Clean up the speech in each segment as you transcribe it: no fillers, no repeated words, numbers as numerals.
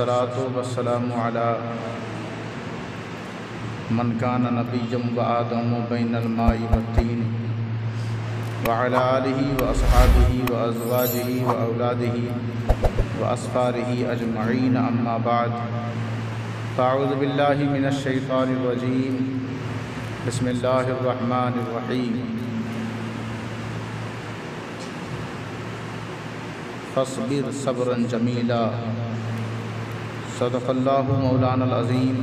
والصلاة والسلام على من كان نبيا وآدم بين الماء والطين وعلى آله وأصحابه وأزواجه وأولاده وأصفاره أجمعين أما بعد فأعوذ بالله من الشيطان الرجيم بسم الله الرحمن الرحيم فاصبر صبرا جميلا صدق الله مولانا العظيم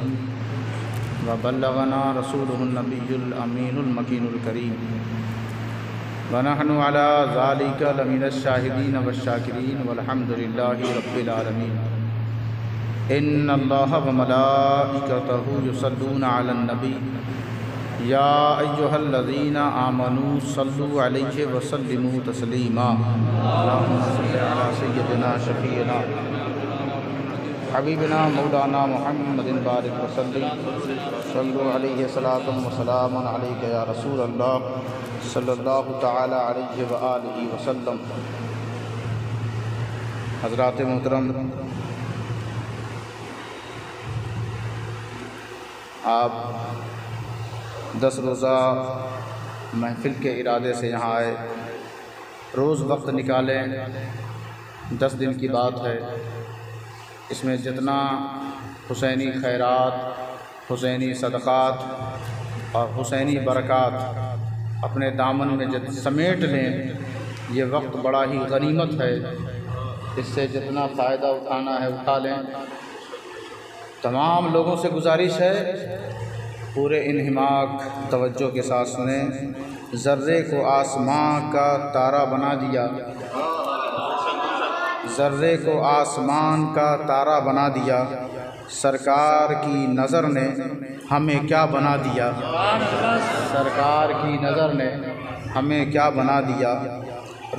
وبلغنا رسوله النبي الأمين المكين الكريم ونحن على ذلك لمن الشاهدين والشاكرين والحمد لله رب العالمين إن الله وملائكته يصلون على النبي يا أيها الذين آمنوا صلوا عليه وسلموا تسليما اللهم صل على سيدنا شفيعنا حبيبنا مولانا محمد بارك وسلم صلوا عليه صلاة وسلام عليك يا رسول الله صلی اللہ تعالی علیہ وآلہ وسلم۔ حضرات محترم، آپ 10 روزہ محفل کے ارادے سے یہاں آئے، روز وقت نکالیں، 10 دن کی بات ہے، اس میں جتنا حسینی خیرات، حسینی صدقات اور حسینی برکات اپنے دامن میں سمیٹ لیں، یہ وقت بڑا ہی غنیمت ہے، اس سے جتنا فائدہ اٹھانا ہے اٹھا لیں۔ تمام لوگوں سے گزارش ہے پورے انہماک توجہ کے ساتھ سنیں۔ ذرے کو آسماں کا تارا بنا دیا، ذرے کو آسمان کا تارا بنا دیا، سرکار کی نظر نے ہمیں کیا بنا دیا، سرکار کی نظر نے ہمیں کیا بنا دیا۔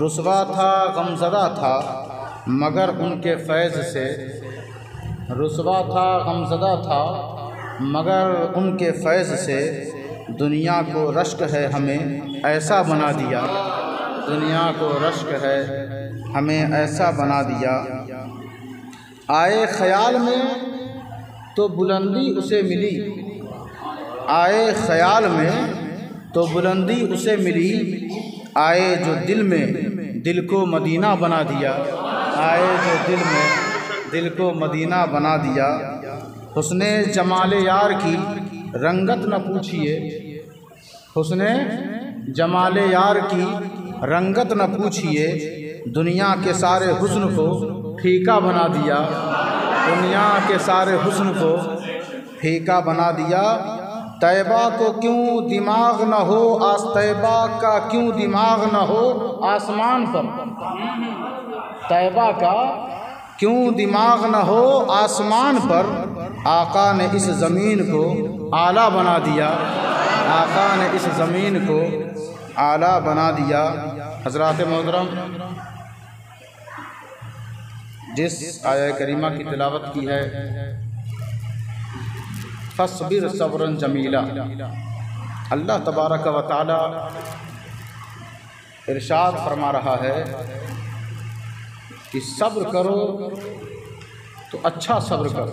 رسوا تھا غمزدہ تھا مگر ان کے فیض سے، رسوا تھا غمزدہ تھا مگر ان کے فیض سے، دنیا کو رشک ہے ہمیں ایسا بنا دیا، دنیا کو رشک ہے ہمیں ایسا بنا دیا۔ آئے خیال میں تو بلندی اسے ملی، آئے خیال میں تو بلندی اسے ملی، آئے جو دل میں دل کو مدینہ بنا دیا، آئے جو دل میں دل کو مدینہ بنا دیا۔ حسن جمال یار کی رنگت نہ پوچھئے، حسن جمال یار کی رنگت نہ پوچھئے، دنیا کے سارے حسن کو پھیکا بنا دیا، دنیا کے سارے حسن کو پھیکا بنا دیا۔ طیبہ کو کیوں دماغ نہ ہو، طیبہ کا کیوں دماغ نہ ہو آسمان پر، طیبہ کا کیوں دماغ نہ ہو آسمان پر، آقا نے اس زمین کو اعلیٰ بنا دیا، آقا نے اس زمین کو اعلیٰ بنا دیا۔ حضرات محترم، جس آیہ کریمہ کی تلاوت کی ہے فَاصْبِرْ صَبْرًا جَمِيلًا، اللہ تبارک و تعالی ارشاد فرما رہا ہے کہ صبر کرو تو اچھا صبر کرو،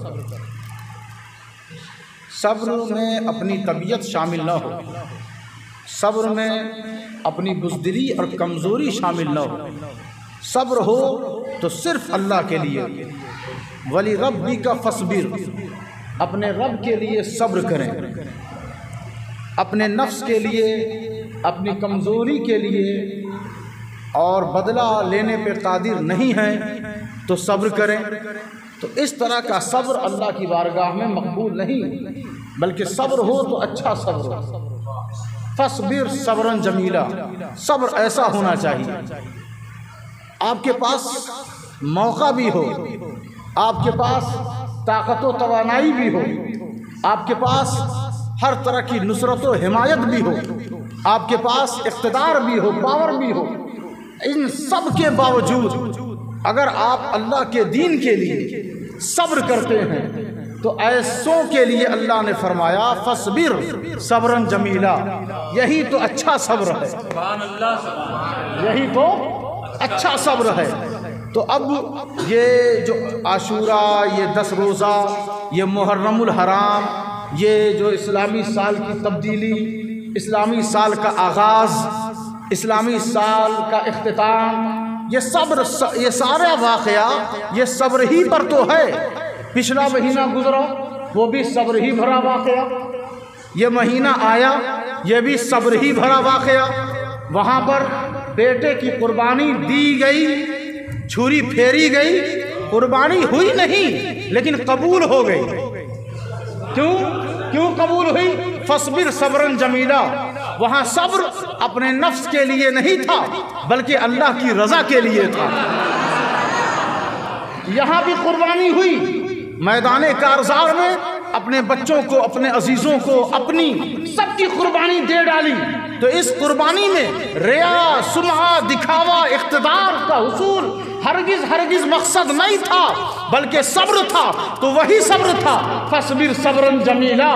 صبر میں اپنی طبیعت شامل نہ ہو، صبر میں اپنی بزدلی اور کمزوری شامل نہ ہو، صبر ہو تو صرف اللہ کے لیے۔ وَلِرَبِّكَ فَاصْبِرْ، اپنے رب کے لیے صبر کریں، اپنے نفس کے لیے، اپنی کمزوری کے لیے، اور بدلہ لینے پہ قادر نہیں ہیں تو صبر کریں۔ تو اس طرح کا صبر اللہ کی بارگاہ میں مقبول نہیں، بلکہ صبر ہو تو اچھا صبر ہو۔ فَاصْبِرْ صَبْرًا جَمِيلًا، صبر ایسا ہونا چاہیے آپ کے پاس موقع بھی ہو، آپ کے پاس طاقت و توانائی بھی ہو، آپ کے پاس ہر طرح کی نصرت و حمایت بھی ہو، آپ کے پاس اقتدار بھی ہو، پاور بھی ہو، ان سب کے باوجود اگر آپ اللہ کے دین کے لیے صبر کرتے ہیں تو ایسوں کے لیے اللہ نے فرمایا فَاصْبِرْ صَبْرًا جَمِيلًا، یہی تو اچھا صبر ہے، یہی تو اچھا صبر ہے۔ تو اب یہ جو عاشوراء، یہ 10 روزہ، یہ محرم الحرام، یہ جو اسلامی سال کی تبدیلی، اسلامی سال کا آغاز، اسلامی سال کا اختتام، یہ سارا واقعہ یہ صبر ہی پر تو ہے۔ پچھلا مہینہ گزرا وہ بھی صبر ہی بھرا واقعہ، یہ مہینہ آیا یہ بھی صبر ہی بھرا واقعہ۔ وہاں پر بیٹے کی قربانی دی گئی، چھری پھیری گئی، قربانی ہوئی نہیں لیکن قبول ہو گئی۔ کیوں قبول ہوئی؟ فَاصْبِرْ صَبْرًا جَمِيلًا۔ وہاں صبر اپنے نفس کے لیے نہیں تھا بلکہ اللہ کی رضا کے لیے تھا۔ یہاں بھی قربانی ہوئی، میدان کارزار میں اپنے بچوں کو، اپنے عزیزوں کو، اپنی سب کی قربانی دے ڈالی۔ تو اس قربانی میں ریا، سمعہ، دکھاوا، اقتدار کا حصول ہرگز مقصد نہیں تھا بلکہ صبر تھا۔ تو وہی صبر تھا فَاصْبِرْ صَبْرًا جَمِيلًا،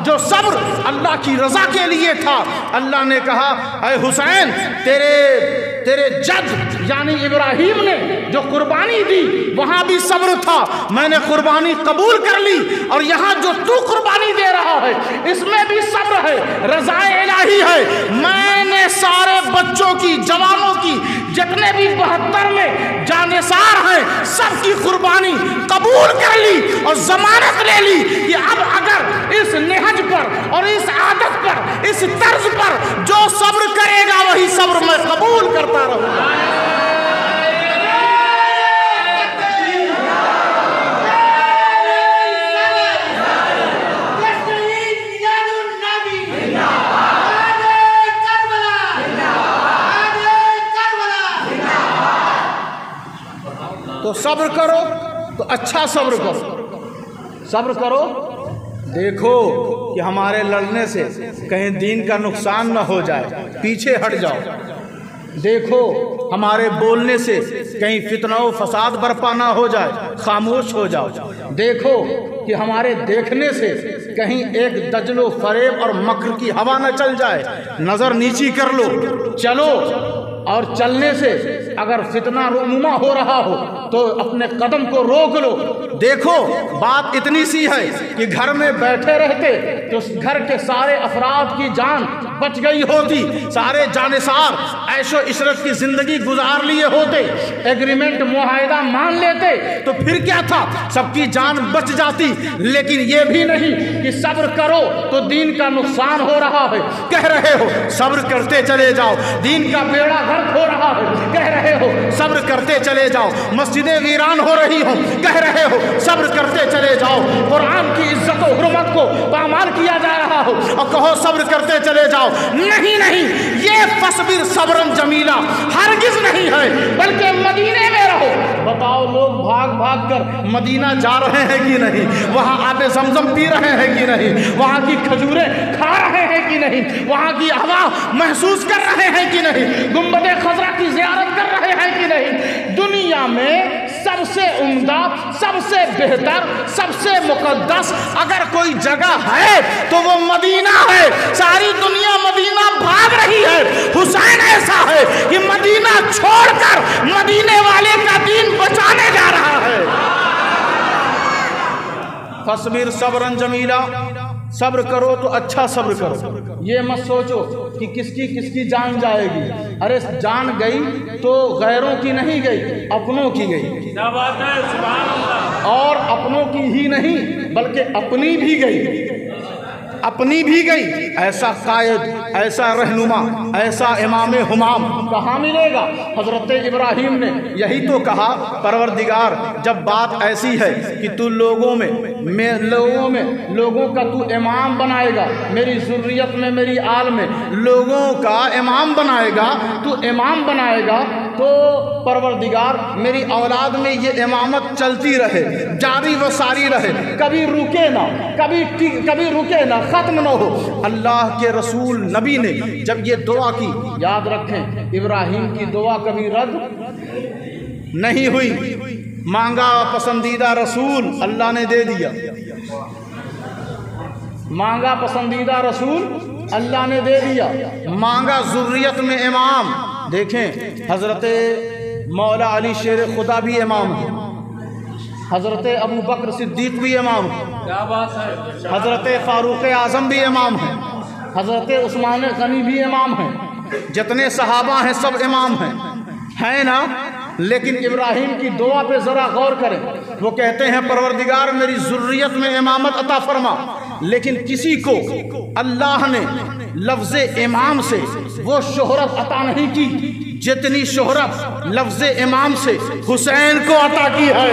جو صبر اللہ کی رضا کے لیے تھا۔ اللہ نے کہا اے حسین، تیرے جد یعنی ابراہیم نے جو قربانی دی وہاں بھی صبر تھا، میں نے قربانی قبول کر لی، اور یہاں جو تو قربانی دے رہا ہے اس میں بھی صبر ہے، رضا الہی ہے۔ میں نے سارے بچوں کی، جوانوں کی، جتنے بھی 72 میں جانثار ہیں سب کی قربانی قبول کر لی اور ضمانت لے لی کہ اب اگر اس نہج پر اور اس عادت پر، اس طرز پر جو صبر کرے گا وہی صبر میں قبول کرتا رہوں گا۔ تو صبر کرو تو اچھا صبر کرو، صبر کرو۔ دیکھو کہ ہمارے لڑنے سے کہیں دین کا نقصان نہ ہو جائے، پیچھے ہٹ جاؤ۔ دیکھو ہمارے بولنے سے کہیں فتنہ و فساد برپا نہ ہو جائے، خاموش ہو جاؤ۔ دیکھو کہ ہمارے دیکھنے سے کہیں ایک دجل و فریب اور مکر کی ہوا نہ چل جائے، نظر نیچی کر لو، چلو۔ اور چلنے سے اگر فتنہ رونما ہو رہا ہو تو اپنے قدم کو روک لو۔ دیکھو بات اتنی سی ہے کہ گھر میں بیٹھے رہتے تو گھر کے سارے افراد کی جان بچ گئی ہوتی، سارے جانثار عیش و عشرت کی زندگی گزار لیے ہوتے، ایگریمنٹ معاہدہ مان لیتے تو پھر کیا تھا، سب کی جان بچ جاتی۔ لیکن یہ بھی نہیں کہ صبر کرو تو دین کا نقصان ہو رہا ہے، کہہ رہے ہو صبر کرتے چلے جاؤ، دین کا بیڑا غرق ہو رہا ہے، کہہ رہے ہو صبر کرتے چلے جاؤ، مسجدیں ویران ہو رہی ہوں، کہہ رہے ہو صبر کرتے چلے جاؤ، قرآن کی عزت و حرمت کو پامال کیا جا رہا ہو اور کہو صبر کرتے چلے جاؤ۔ نہیں، یہ فَاصْبِرْ صَبْرًا جَمِيلًا ہرگز نہیں ہے، بلکہ مدینے میں رہو۔ بتاؤ لوگ بھاگ کر مدینہ جا رہے ہیں کہ نہیں، وہاں آب زمزم پی رہے ہیں کہ نہیں، وہاں کی کھجوریں کھا رہے ہیں کہ نہیں، وہاں کی ہوا محسوس کر رہے ہیں کہ نہیں، گنبد خضرا کی زیارت کر رہے ہیں کہ نہیں۔ دنیا میں سب سے عمدہ، سب سے بہتر، سب سے مقدس اگر کوئی جگہ ہے تو وہ مدینہ ہے۔ ساری دنیا مدینہ بھاگ رہی ہے، حسین ایسا ہے کہ مدینہ چھوڑ کر مدینے والے کا دین بچانے جا رہا ہے۔ فَاصْبِرْ صَبْرًا جَمِيلًا، صبر کرو تو اچھا صبر کرو۔ یہ مت سوچو کہ کس کی جان جائے گی، ارے جان گئی تو غیروں کی نہیں گئی، اپنوں کی گئی، اور اپنوں کی ہی نہیں بلکہ اپنی بھی گئی، اپنی بھی گئی۔ ایسا قائد، ایسا رہنما، ایسا امام ہمام کہاں ملے گا؟ حضرت ابراہیم نے یہی تو کہا، پروردگار جب بات ایسی ہے کہ تو لوگوں کا تو امام بنائے گا، میری ذریت میں، میری آل میں لوگوں کا امام بنائے گا، تو امام بنائے گا تو پروردگار میری اولاد میں یہ امامت چلتی رہے، جاری و ساری رہے، کبھی رکے نہ، کبھی رکے نہ، ختم نہ ہو۔ اللہ کے رسول نبی نے جب یہ دعا کی، یاد رکھیں ابراہیم کی دعا کبھی رد نہیں ہوئی، مانگا پسندیدہ رسول اللہ نے دے دیا، مانگا پسندیدہ رسول اللہ نے دے دیا، مانگا ذریت میں امام۔ دیکھیں حضرت مولا علی شیر خدا بھی امام ہے، حضرت ابو بکر صدیق بھی امام ہے، حضرت فاروق اعظم بھی امام ہے، حضرت عثمان غنی بھی امام ہیں، جتنے صحابہ ہیں سب امام ہیں نا؟ لیکن ابراہیم کی دعا پہ ذرا غور کریں، وہ کہتے ہیں پروردگار میری ذریت میں امامت عطا فرما، لیکن کسی کو اللہ نے لفظ امام سے وہ شہرت عطا نہیں کی جتنی شہرت لفظ امام سے حسین کو عطا کی ہے۔